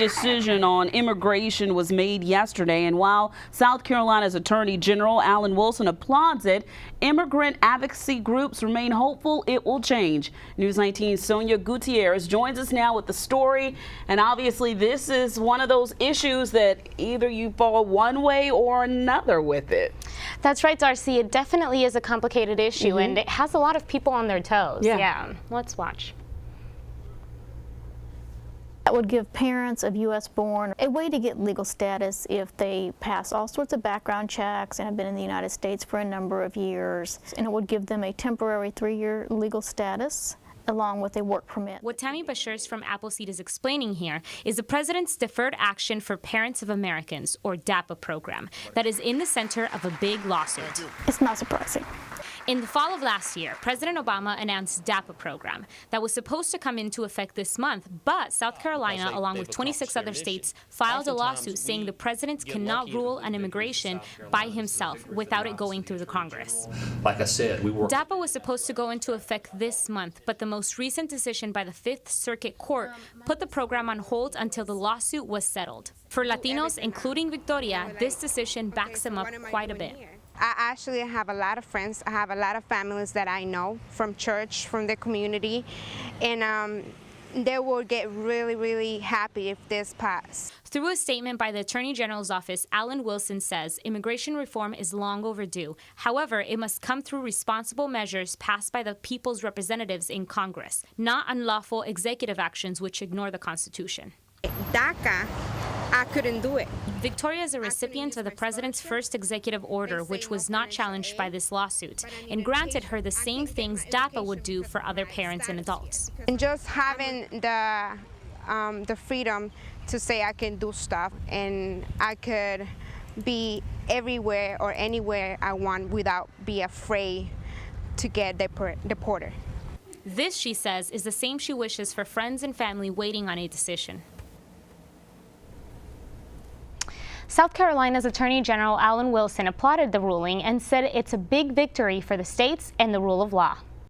decision on immigration was made yesterday, and while South Carolina's Attorney General Alan Wilson applauds it, immigrant advocacy groups remain hopeful it will change. News 19's Sonia Gutierrez joins us now with the story, and obviously this is one of those issues that either you fall one way or another with it. That's right, Darcy. It definitely is a complicated issue, and it has a lot of people on their toes. Yeah. Let's watch. That would give parents of U.S. born a way to get legal status if they pass all sorts of background checks and have been in the United States for a number of years. And it would give them a temporary 3-year legal status along with a work permit. What Tammy Bashers from Appleseed is explaining here is the President's Deferred Action for Parents of Americans, or DAPA program, that is in the center of a big lawsuit. It's not surprising. In the fall of last year, President Obama announced DAPA program that was supposed to come into effect this month, but South Carolina, along with 26 other states, filed a lawsuit saying the president cannot rule on immigration by himself without it going through the Congress. Like I said, DAPA was supposed to go into effect this month, but the most recent decision by the Fifth Circuit Court put the program on hold until the lawsuit was settled. For Latinos, including Victoria, this decision backs them up quite a bit. I actually have a lot of friends. I have a lot of families that I know from church, from the community, and they will get really, really happy if this passes. Through a statement by the Attorney General's office, Alan Wilson says immigration reform is long overdue. However, it must come through responsible measures passed by the people's representatives in Congress, not unlawful executive actions which ignore the Constitution. DACA, I couldn't do it. Victoria is a recipient of the president's first executive order, which was not challenged by this lawsuit, and granted her the same things DAPA would do for other parents and adults. And just having the freedom to say I can do stuff and I could be everywhere or anywhere I want without being afraid to get deported. This, she says, is the same she wishes for friends and family waiting on a decision. South Carolina's Attorney General Alan Wilson applauded the ruling and said it's a big victory for the states and the rule of law.